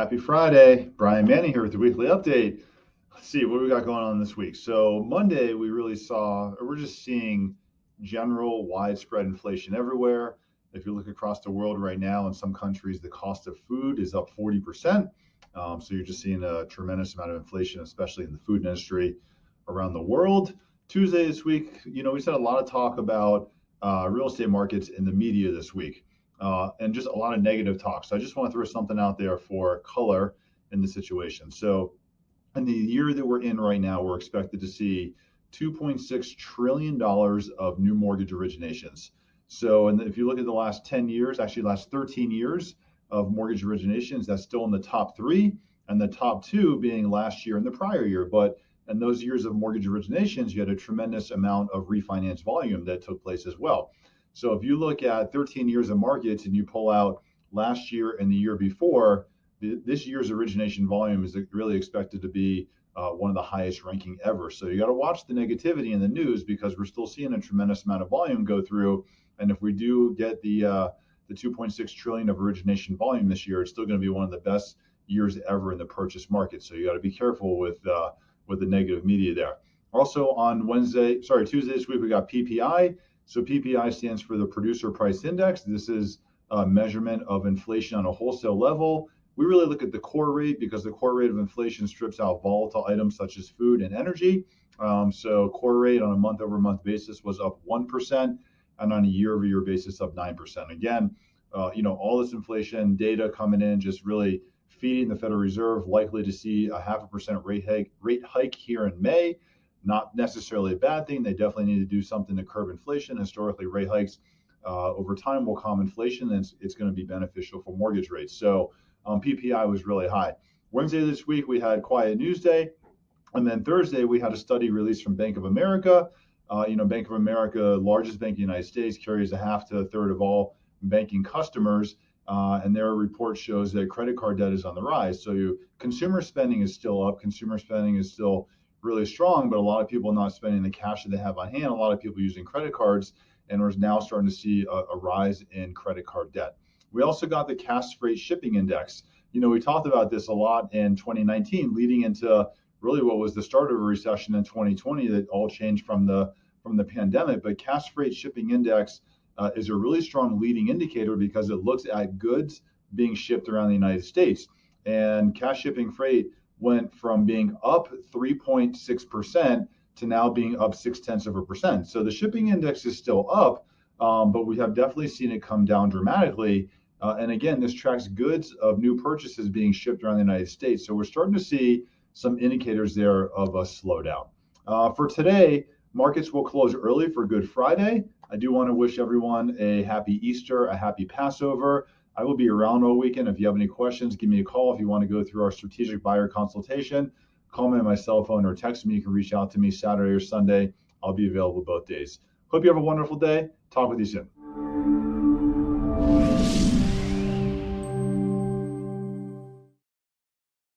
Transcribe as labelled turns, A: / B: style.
A: Happy Friday. Brian Manning here with the weekly update. Let's see what we got going on this week. So, Monday, we're just seeing general widespread inflation everywhere. If you look across the world right now, in some countries, the cost of food is up 40%. So, you're just seeing a tremendous amount of inflation, especially in the food industry around the world. Tuesday this week, we said a lot of talk about real estate markets in the media this week and just a lot of negative talk. So I just want to throw something out there for color in the situation. So in the year that we're in right now, we're expected to see $2.6 trillion of new mortgage originations. So and if you look at the last 10 years, actually last 13 years of mortgage originations, that's still in the top three, and the top two being last year and the prior year. But in those years of mortgage originations, you had a tremendous amount of refinance volume that took place as well. So if you look at 13 years of markets and you pull out last year and the year before, this year's origination volume is really expected to be one of the highest ranking ever. So you got to watch the negativity in the news because we're still seeing a tremendous amount of volume go through. And if we do get the 2.6 trillion of origination volume this year, it's still going to be one of the best years ever in the purchase market. So you got to be careful with the negative media there. Also on Tuesday this week, we got PPI. So PPI stands for the Producer Price Index. This is a measurement of inflation on a wholesale level. We really look at the core rate because the core rate of inflation strips out volatile items such as food and energy. So core rate on a month-over-month basis was up 1%, and on a year-over-year basis up 9%. Again, all this inflation data coming in just really feeding the Federal Reserve, likely to see a 0.5% rate hike here in May. Not necessarily a bad thing. They definitely need to do something to curb inflation. Historically, rate hikes over time will calm inflation, and it's going to be beneficial for mortgage rates. So PPI was really high. Wednesday this week, we had quiet news day. And then Thursday, we had a study released from Bank of America. Bank of America, largest bank in the United States, carries a half to a third of all banking customers. And their report shows that credit card debt is on the rise. So consumer spending is still up. Consumer spending is still really strong, but a lot of people not spending the cash that they have on hand. A lot of people using credit cards, and we're now starting to see a rise in credit card debt. We also got the cash freight shipping index. We talked about this a lot in 2019, leading into really what was the start of a recession in 2020 that all changed from the pandemic. But cash freight shipping index is a really strong leading indicator because it looks at goods being shipped around the United States. And cash shipping freight went from being up 3.6% to now being up 0.6%. So the shipping index is still up, but we have definitely seen it come down dramatically. And again, this tracks goods of new purchases being shipped around the United States. So we're starting to see some indicators there of a slowdown. For today, markets will close early for Good Friday. I do want to wish everyone a happy Easter, a happy Passover. I will be around all weekend. If you have any questions, give me a call. If you want to go through our strategic buyer consultation, call me on my cell phone or text me. You can reach out to me Saturday or Sunday. I'll be available both days. Hope you have a wonderful day. Talk with you soon.